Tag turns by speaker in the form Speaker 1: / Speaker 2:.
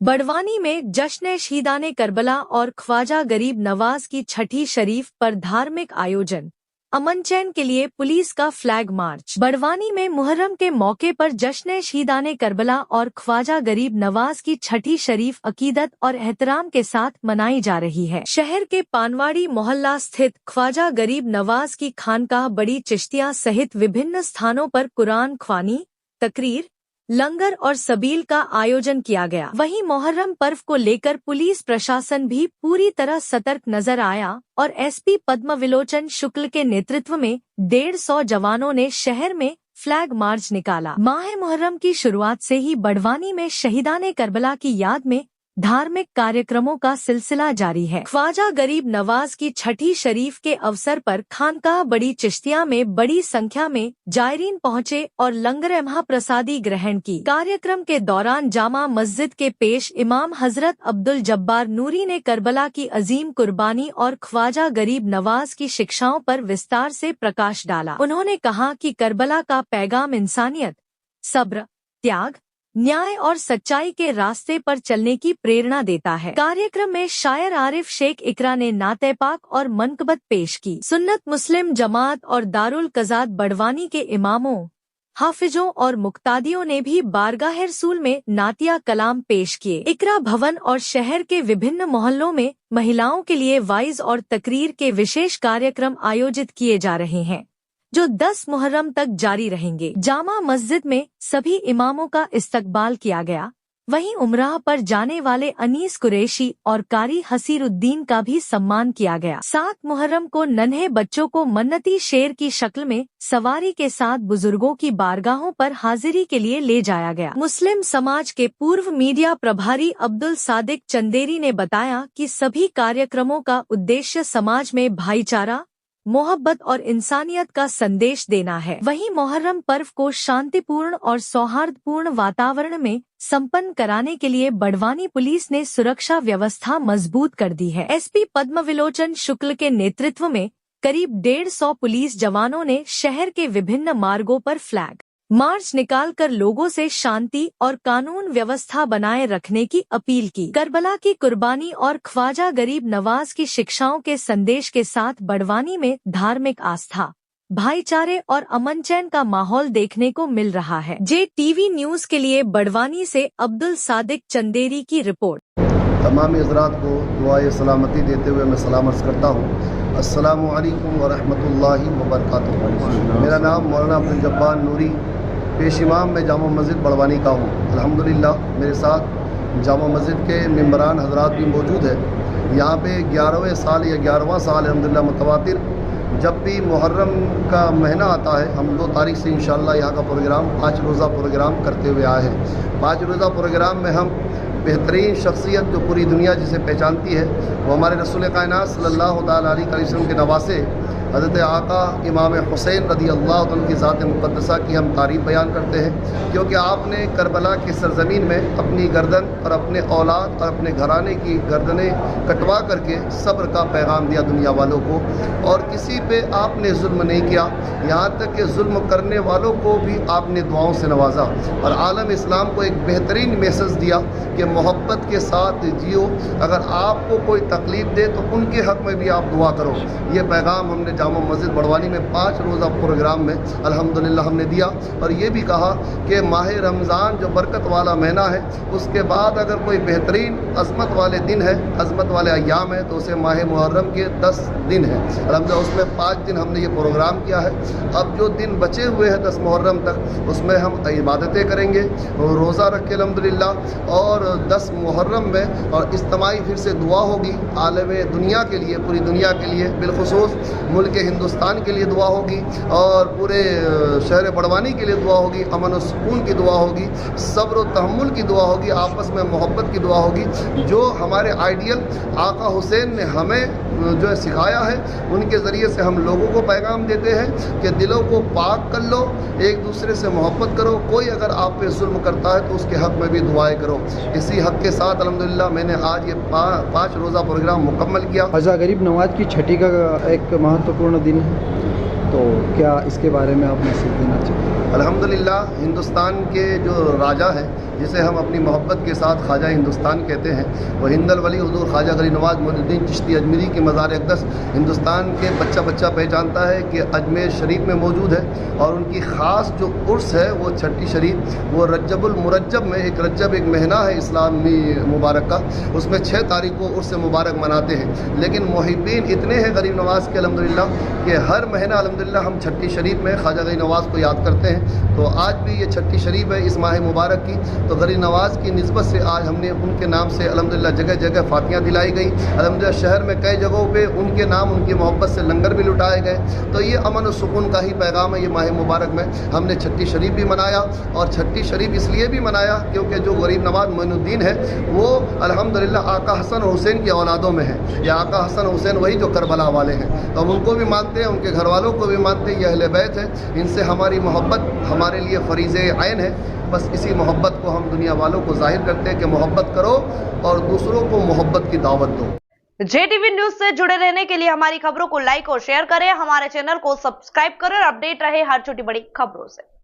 Speaker 1: बड़वानी में जश्न शहीदाने करबला और ख्वाजा गरीब नवाज की छठी शरीफ पर धार्मिक आयोजन। अमन चैन के लिए पुलिस का फ्लैग मार्च। बड़वानी में मुहर्रम के मौके पर जश्न शहीदाने करबला और ख्वाजा गरीब नवाज की छठी शरीफ अकीदत और एहतराम के साथ मनाई जा रही है। शहर के पानवाड़ी मोहल्ला स्थित ख्वाजा गरीब नवाज की खानकाह बड़ी चिश्तिया सहित विभिन्न स्थानों पर कुरान ख्वानी, तकरीर, लंगर और सबील का आयोजन किया गया। वहीं मुहर्रम पर्व को लेकर पुलिस प्रशासन भी पूरी तरह सतर्क नजर आया और एसपी पद्मविलोचन शुक्ल के नेतृत्व में 150 जवानों ने शहर में फ्लैग मार्च निकाला। माह मुहर्रम की शुरुआत से ही बड़वानी में शहीदाने करबला की याद में धार्मिक कार्यक्रमों का सिलसिला जारी है। ख्वाजा गरीब नवाज की छठी शरीफ के अवसर पर खानकाह बड़ी चिश्तिया में बड़ी संख्या में जायरीन पहुंचे और लंगर महाप्रसादी ग्रहण की। कार्यक्रम के दौरान जामा मस्जिद के पेश इमाम हजरत अब्दुल जब्बार नूरी ने करबला की अजीम कुर्बानी और ख्वाजा गरीब नवाज की शिक्षाओं पर विस्तार से प्रकाश डाला। उन्होंने कहा कि करबला का पैगाम इंसानियत, सब्र, त्याग, न्याय और सच्चाई के रास्ते पर चलने की प्रेरणा देता है। कार्यक्रम में शायर आरिफ शेख इकरा ने नाते पाक और मनकबत पेश की। सुन्नत मुस्लिम जमात और दारुल कज़ात बड़वानी के इमामों, हाफिजों और मुक्तादियों ने भी बारगाह रसूल में नातिया कलाम पेश किए। इकरा भवन और शहर के विभिन्न मोहल्लों में महिलाओं के लिए वाइज और तकरीर के विशेष कार्यक्रम आयोजित किए जा रहे हैं, जो 10 मुहर्रम तक जारी रहेंगे। जामा मस्जिद में सभी इमामों का इस्तकबाल किया गया। वहीं उमराह पर जाने वाले अनीस कुरैशी और कारी हसीरुद्दीन का भी सम्मान किया गया। 7 मुहर्रम को नन्हे बच्चों को मन्नती शेर की शक्ल में सवारी के साथ बुजुर्गों की बारगाहों पर हाजिरी के लिए ले जाया गया। मुस्लिम समाज के पूर्व मीडिया प्रभारी अब्दुल सादिक चंदेरी ने बताया कि सभी कार्यक्रमों का उद्देश्य समाज में भाईचारा, मोहब्बत और इंसानियत का संदेश देना है। वहीं मुहर्रम पर्व को शांतिपूर्ण और सौहार्दपूर्ण वातावरण में संपन्न कराने के लिए बड़वानी पुलिस ने सुरक्षा व्यवस्था मजबूत कर दी है। एसपी पद्मविलोचन शुक्ल के नेतृत्व में करीब 150 पुलिस जवानों ने शहर के विभिन्न मार्गों पर फ्लैग मार्च निकालकर लोगों से शांति और कानून व्यवस्था बनाए रखने की अपील की। करबला की कुर्बानी और ख्वाजा गरीब नवाज की शिक्षाओं के संदेश के साथ बड़वानी में धार्मिक आस्था, भाईचारे और अमन चैन का माहौल देखने को मिल रहा है। JTV न्यूज के लिए बड़वानी से अब्दुल सादिक चंदेरी की रिपोर्ट।
Speaker 2: तमाम हज़रात को दुआए सलामती देते हुए मैं सलाम अर्ज़ करता हूँ। अस्सलामु अलैकुम व रहमतुल्लाहि व बरकातुहू। मेरा नाम मौलाना अब्दुल जब्बार नूरी पेश इमाम में जामा मस्जिद बड़वानी का हूँ। अल्हम्दुलिल्लाह मेरे साथ जामा मस्जिद के मेंबरान हज़रात भी मौजूद है। यहाँ पे 11वें साल या 11वां साल अल्हम्दुलिल्लाह मुतवातिर जब भी मुहर्रम का महीना आता है, हम 2 तारीख से इंशाअल्लाह यहाँ का प्रोग्राम 5 रोज़ा प्रोग्राम करते हुए आए हैं। 5 रोज़ा प्रोग्राम में हम बेहतरीन शख्सियत जो पूरी दुनिया जिसे पहचानती है वो हमारे रसूल कायनात सल्लल्लाहु अलैहि वसल्लम के नवासे हज़रत आका इमाम हुसैन रज़ी अल्लाह अन्हु की ज़ात मुक़द्दसा की हम तारीफ़ बयान करते हैं, क्योंकि आपने करबला की सरज़मीन में अपनी गर्दन और अपने औलाद और अपने घराने की गर्दनें कटवा करके सब्र का पैगाम दिया दुनिया वालों को, और किसी पे आपने जुल्म नहीं किया, यहाँ तक कि जुल्म करने वालों को भी आपने दुआओं से नवाजा और आलम इस्लाम को एक बेहतरीन मैसेज दिया कि मोहब्बत के साथ जियो, अगर आपको कोई तकलीफ़ दे तो उनके हक़ में भी आप दुआ करो। ये पैगाम हमने जामा मस्जिद बड़वानी में 5 रोज़ा प्रोग्राम में अल्हम्दुलिल्लाह हमने दिया, और ये भी कहा कि माह रमज़ान जो बरकत वाला महीना है, उसके बाद अगर कोई बेहतरीन अज़मत वाले दिन है, अज़मत वाले अय्याम है, तो उसे माह मुहर्रम के 10 दिन है अल्हम्दुलिल्लाह, उसमें 5 दिन हमने ये प्रोग्राम किया है। अब जो दिन बचे हुए हैं 10 मुहर्रम तक, उसमें हम इबादतें करेंगे, रोज़ा रख के अल्हम्दुलिल्लाह, और 10 मुहर्रम में और इज्तिमाई फिर से दुआ होगी आलम दुनिया के लिए, पूरी दुनिया के लिए, बिलखुसूस मुल्क के हिंदुस्तान के लिए दुआ होगी और पूरे शहर बड़वानी के लिए दुआ होगी, अमन और सुकून की दुआ होगी, सब्र और तहम्मुल की दुआ होगी, आपस में मोहब्बत की दुआ होगी, जो हमारे आइडियल आका हुसैन ने हमें जो है सिखाया है। उनके ज़रिए से हम लोगों को पैगाम देते हैं कि दिलों को पाक कर लो, एक दूसरे से मोहब्बत करो, कोई अगर आप पे जुल्म करता है तो उसके हक़ में भी दुआएं करो। इसी हक़ के साथ अल्हम्दुलिल्लाह मैंने आज ये 5 रोज़ा प्रोग्राम मुकम्मल किया।
Speaker 3: ख्वाजा गरीब नवाज की छठी का एक महत्वपूर्ण दिन है। तो क्या इसके बारे में आप मैसेज देना चाहते हैं?
Speaker 2: अल्हम्दुलिल्लाह, हिंदुस्तान के जो राजा हैं, जिसे हम अपनी मोहब्बत के साथ ख्वाजा हिंदुस्तान कहते हैं, वो हिंदल वली हुजूर ख्वाजा गरीब नवाज मोइनुद्दीन चिश्ती अजमेरी की मज़ार अक़दस हिंदुस्तान के बच्चा बच्चा पहचानता है कि अजमेर शरीफ में मौजूद है। और उनकी ख़ास जो उर्स है वो छठी शरीफ, वो रज्जबुल मुरज्जब में, एक रज्जब एक महीना है इस्लामी मुबारक का, उसमें 6 तारीख को उर्स मुबारक मनाते हैं। लेकिन मुहिब्बीन इतने हैं गरीब नवाज़ के अल्हम्दुलिल्लाह कि हर महीना अल्हम्दुलिल्लाह हम छठी शरीफ में ख्वाजा गरीब नवाज़ को याद करते हैं। तो आज भी ये छठी शरीफ है इस माह मुबारक की, तो गरीब नवाज़ की निस्बत से आज हमने उनके नाम से अल्हम्दुलिल्लाह जगह जगह फातियाँ दिलाई गई। अल्हम्दुलिल्लाह शहर में कई जगहों पे उनके नाम, उनकी मोहब्बत से लंगर भी लुटाए गए। तो ये अमन और सुकून का ही पैगाम है। ये माह मुबारक में हमने छठी शरीफ भी मनाया, और छठी शरीफ इसलिए भी मनाया क्योंकि जो गरीब नवाज मोइनुद्दीन है वो अल्हम्दुलिल्लाह आका हसन हुसैन की औलादों में है। या आका हसन हुसैन वही जो करबला वाले हैं, तो हम उनको भी मानते हैं, उनके घर वालों को भी मानते हैं। ये अहले बैत है, इनसे हमारी मोहब्बत हमारे लिए फरीज़े आइन है। बस इसी मोहब्बत को हम दुनिया वालों को जाहिर करते हैं कि मोहब्बत करो और दूसरों को मोहब्बत की दावत दो।
Speaker 4: JTV न्यूज से जुड़े रहने के लिए हमारी खबरों को लाइक और शेयर करें, हमारे चैनल को सब्सक्राइब करें और अपडेट रहे हर छोटी बड़ी खबरों से।